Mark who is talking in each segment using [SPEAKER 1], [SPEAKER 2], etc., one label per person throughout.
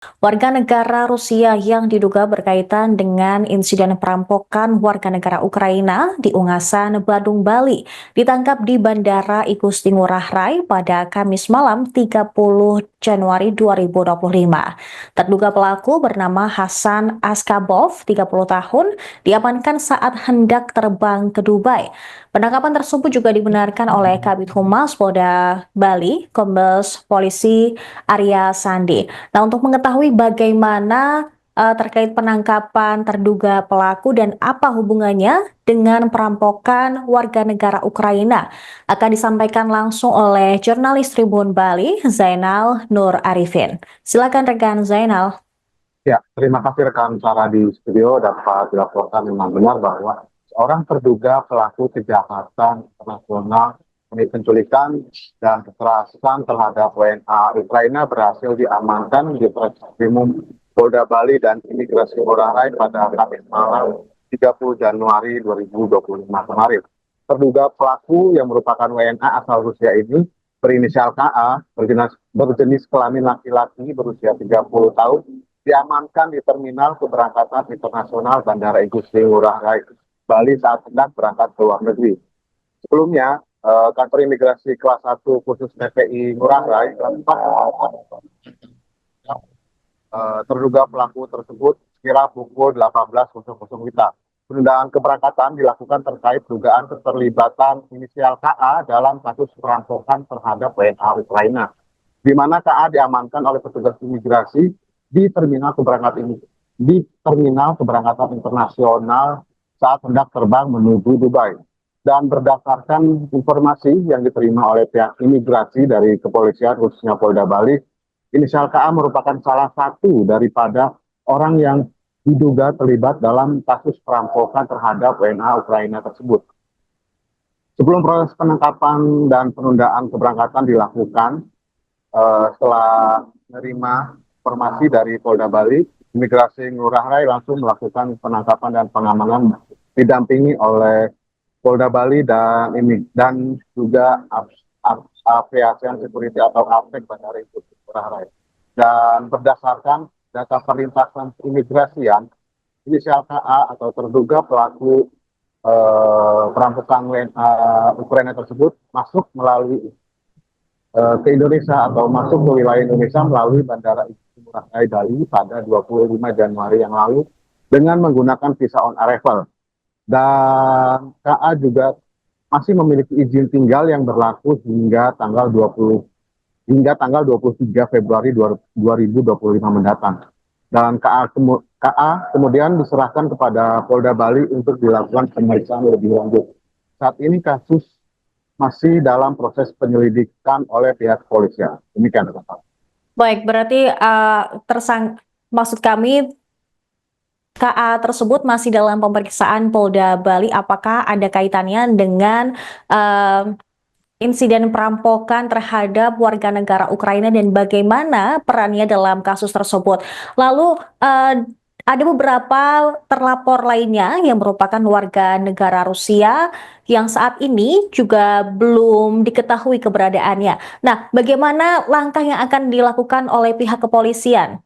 [SPEAKER 1] Warga negara Rusia yang diduga berkaitan dengan insiden perampokan warga negara Ukraina di Ungasan, Badung, Bali, ditangkap di Bandara Igusti Ngurah Rai pada Kamis malam 30 Januari 2025. Terduga pelaku bernama Hasan Askabov, 30 tahun, diamankan saat hendak terbang ke Dubai. Penangkapan tersebut juga dibenarkan oleh Kabid Humas Polda Bali, Kombes Polisi Arya Sandi. Nah, untuk mengetahui bagaimana terkait penangkapan terduga pelaku dan apa hubungannya dengan perampokan warga negara Ukraina akan disampaikan langsung oleh jurnalis Tribun Bali, Zainal Nur Arifin. Silakan rekan Zainal.
[SPEAKER 2] Ya, terima kasih rekan Sarah di studio. Dapat dilaporkan memang benar bahwa seorang terduga pelaku kejahatan internasional ini penculikan dan kekerasan terhadap WNA Ukraina berhasil diamankan di Treskrimum Polda Bali dan Imigrasi Ngurah Rai pada Kamis malam 30 Januari 2025 kemarin. Terduga pelaku yang merupakan WNA asal Rusia ini berinisial KA, berjenis kelamin laki-laki berusia 30 tahun, diamankan di terminal keberangkatan internasional Bandara Igusti Ngurah Rai, Bali saat hendak berangkat ke luar negeri. Sebelumnya, kantor imigrasi kelas 1 khusus TPI Ngurah Rai terduga pelaku tersebut sekira pukul 18.00 WITA. Penundaan keberangkatan dilakukan terkait dugaan keterlibatan inisial KA dalam kasus perampokan terhadap WNA Ukraina, di mana KA diamankan oleh petugas imigrasi di terminal keberangkatan internasional saat hendak terbang menuju Dubai. Dan berdasarkan informasi yang diterima oleh pihak imigrasi dari kepolisian khususnya Polda Bali, inisial KA merupakan salah satu daripada orang yang diduga terlibat dalam kasus perampokan terhadap WNA Ukraina tersebut. Sebelum proses penangkapan dan penundaan keberangkatan dilakukan, setelah menerima informasi dari Polda Bali, Imigrasi Ngurah Rai langsung melakukan penangkapan dan pengamanan didampingi oleh Polda Bali dan juga Aviation Security atau APEC Bandara Igusti Ngurah Rai. Dan berdasarkan data perlintasan imigrasian, inisial KA atau terduga pelaku perampokan WNA Ukraina tersebut masuk melalui ke Indonesia atau masuk ke wilayah Indonesia melalui Bandara Igusti Ngurah Rai Bali pada 25 Januari yang lalu dengan menggunakan visa on arrival. Dan KA juga masih memiliki izin tinggal yang berlaku hingga tanggal 23 Februari 2025 mendatang. Dan KA kemudian diserahkan kepada Polda Bali untuk dilakukan pemeriksaan lebih lanjut. Saat ini kasus masih dalam proses penyelidikan oleh pihak kepolisian. Demikian, Pak.
[SPEAKER 1] Baik, berarti maksud kami KA tersebut masih dalam pemeriksaan Polda Bali. Apakah ada kaitannya dengan insiden perampokan terhadap warga negara Ukraina dan bagaimana perannya dalam kasus tersebut? Lalu ada beberapa terlapor lainnya yang merupakan warga negara Rusia yang saat ini juga belum diketahui keberadaannya. Nah, bagaimana langkah yang akan dilakukan oleh pihak kepolisian?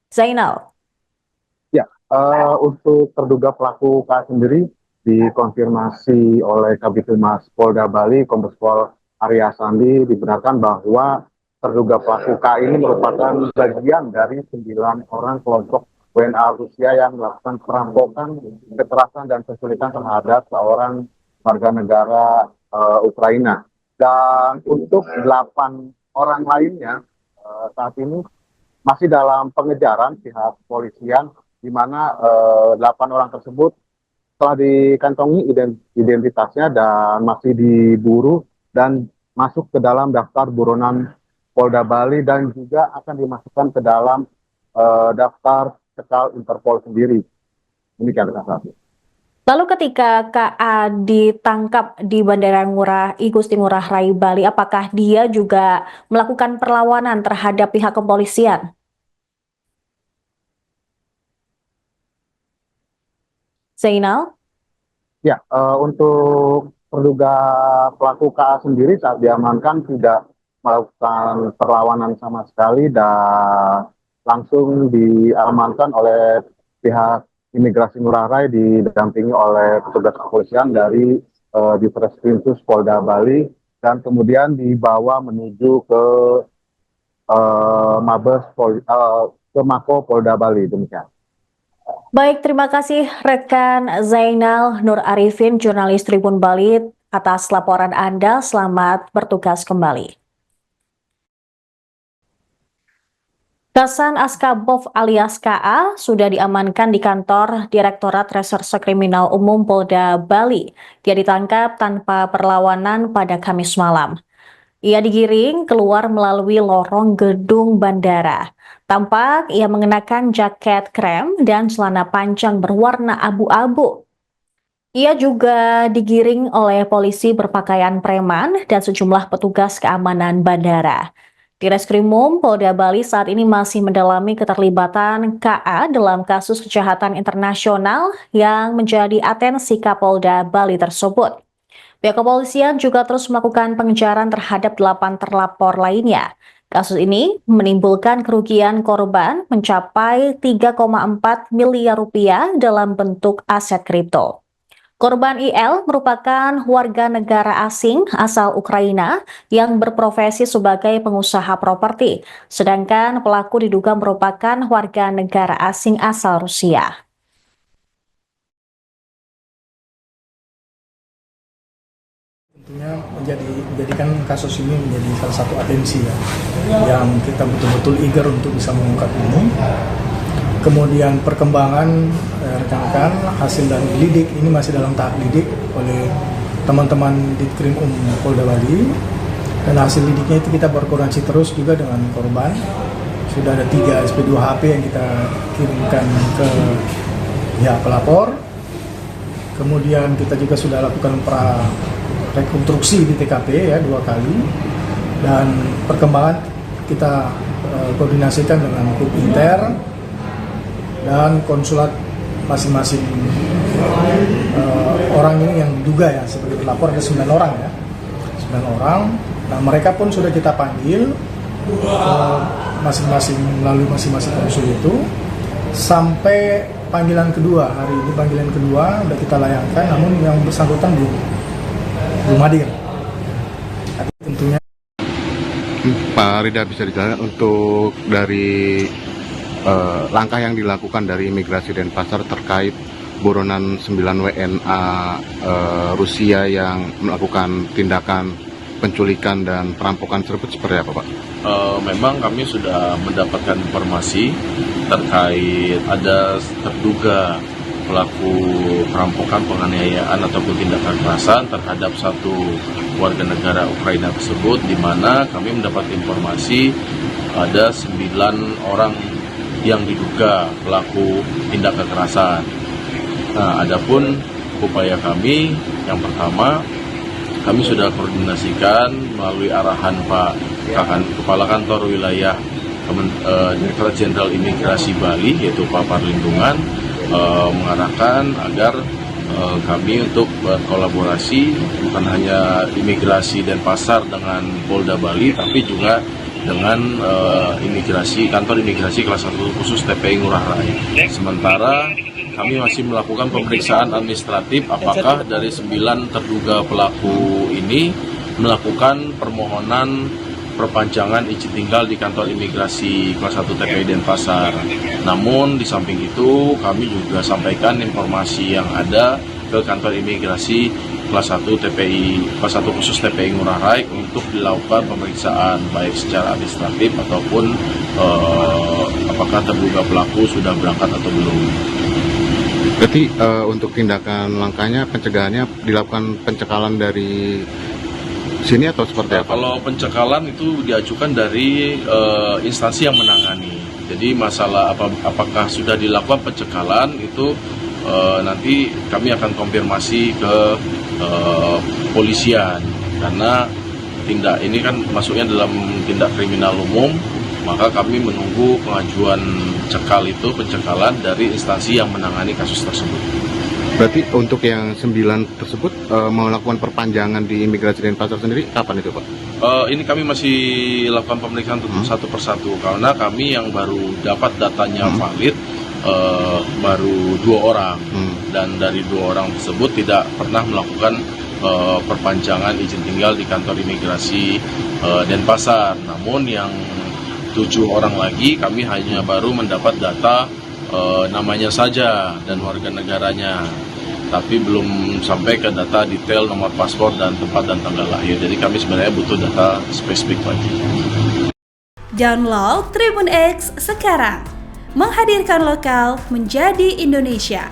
[SPEAKER 1] Zainal.
[SPEAKER 2] Ya, untuk terduga pelaku KA sendiri dikonfirmasi oleh Kabid Humas Polda Bali, Kombes Pol Arya Sandi, dibenarkan bahwa terduga pelaku KA ini merupakan bagian dari 9 orang kelompok WNA Rusia yang melakukan perampokan, kekerasan, dan penculikan terhadap seorang warga negara Ukraina. Dan untuk 8 orang lainnya saat ini masih dalam pengejaran pihak kepolisian, di mana 8 orang tersebut telah dikantongi identitasnya dan masih diburu dan masuk ke dalam daftar buronan Polda Bali dan juga akan dimasukkan ke dalam daftar cekal Interpol sendiri. Demikian, Kak.
[SPEAKER 1] Lalu ketika KA ditangkap di Bandara Igusti Ngurah Rai Bali, apakah dia juga melakukan perlawanan terhadap pihak kepolisian? Zainal?
[SPEAKER 2] Ya, untuk terduga pelaku KA sendiri saat diamankan tidak melakukan perlawanan sama sekali dan langsung diamankan oleh pihak imigrasi Ngurah Rai didampingi oleh petugas kepolisian dari Ditreskrimsus Polda Bali dan kemudian dibawa menuju ke ke Mako Polda Bali, demikian.
[SPEAKER 1] Baik, terima kasih rekan Zainal Nur Arifin, jurnalis Tribun Bali, atas laporan Anda. Selamat bertugas kembali. Kasan Askabov alias KA sudah diamankan di kantor Direktorat Reserse Kriminal Umum Polda Bali. Dia ditangkap tanpa perlawanan pada Kamis malam. Ia digiring keluar melalui lorong gedung bandara. Tampak ia mengenakan jaket krem dan celana panjang berwarna abu-abu. Ia juga digiring oleh polisi berpakaian preman dan sejumlah petugas keamanan bandara. Direskrimum Polda Bali saat ini masih mendalami keterlibatan KA dalam kasus kejahatan internasional yang menjadi atensi Kapolda Bali tersebut. Pihak kepolisian juga terus melakukan pengejaran terhadap 8 terlapor lainnya. Kasus ini menimbulkan kerugian korban mencapai 3,4 miliar rupiah dalam bentuk aset kripto. Korban IL merupakan warga negara asing asal Ukraina yang berprofesi sebagai pengusaha properti, sedangkan pelaku diduga merupakan warga negara asing asal Rusia.
[SPEAKER 3] Tentunya menjadikan kasus ini menjadi salah satu atensi ya, yang kita betul-betul eager untuk bisa mengungkap ini. Kemudian perkembangan rekan-rekan hasil dari lidik ini masih dalam tahap lidik oleh teman-teman Ditkrim Polda Bali, dan hasil lidiknya itu kita berkoordinasi terus juga dengan korban. Sudah ada 3 SP2 HP yang kita kirimkan ke pihak pelapor. Kemudian kita juga sudah lakukan rekonstruksi di TKP ya 2 kali, dan perkembangan kita koordinasikan dengan Kub Inter dan konsulat masing-masing orang ini yang diduga ya sebagai pelapor. Ada 9 orang ya, 9 orang. Nah, mereka pun sudah kita panggil masing-masing melalui masing-masing konsul itu sampai panggilan kedua. Hari ini panggilan kedua sudah kita layangkan, namun yang bersangkutan belum hadir. Tentunya
[SPEAKER 4] Pak Rida, bisa dijelaskan untuk dari langkah yang dilakukan dari imigrasi Denpasar terkait buronan 9 WNA Rusia yang melakukan tindakan penculikan dan perampokan tersebut seperti apa, Pak?
[SPEAKER 5] Memang kami sudah mendapatkan informasi terkait ada terduga pelaku perampokan, penganiayaan ataupun tindakan kekerasan terhadap satu warga negara Ukraina tersebut, di mana kami mendapat informasi ada 9 orang yang diduga pelaku tindak kekerasan. Nah, adapun upaya kami yang pertama, kami sudah koordinasikan melalui arahan Pak Kepala Kantor Wilayah Direktorat Jenderal Imigrasi Bali, yaitu Pak Parlindungan, mengarahkan agar kami untuk berkolaborasi bukan hanya imigrasi Denpasar dengan Polda Bali, tapi juga dengan kantor imigrasi kelas 1 khusus TPI Ngurah Rai. Sementara kami masih melakukan pemeriksaan administratif apakah dari 9 terduga pelaku ini melakukan permohonan perpanjangan izin tinggal di kantor imigrasi kelas 1 TPI Denpasar. Namun di samping itu kami juga sampaikan informasi yang ada ke kantor imigrasi kelas 1 khusus TPI Ngurah Rai untuk dilakukan pemeriksaan baik secara administratif ataupun apakah terduga pelaku sudah berangkat atau belum.
[SPEAKER 4] Berarti untuk tindakan langkahnya, pencegahannya dilakukan pencekalan dari sini atau seperti apa?
[SPEAKER 5] Kalau pencekalan itu diajukan dari instansi yang menangani. Jadi masalah apakah sudah dilakukan pencekalan itu nanti kami akan konfirmasi ke polisian, karena tindak ini kan masuknya dalam tindak kriminal umum, maka kami menunggu pengajuan pencekalan dari instansi yang menangani kasus tersebut.
[SPEAKER 4] Berarti untuk yang 9 tersebut melakukan perpanjangan di imigrasi Denpasar sendiri kapan itu Pak?
[SPEAKER 5] Ini kami masih lakukan pemeriksaan satu persatu karena kami yang baru dapat datanya valid baru 2 orang dan dari 2 orang tersebut tidak pernah melakukan perpanjangan izin tinggal di kantor imigrasi Denpasar. Namun yang 7 orang lagi kami hanya baru mendapat data namanya saja dan warga negaranya, tapi belum sampai ke data detail nomor paspor dan tempat dan tanggal lahir. Jadi kami sebenarnya butuh data spesifik lagi.
[SPEAKER 6] Download Tribun X sekarang, menghadirkan lokal menjadi Indonesia.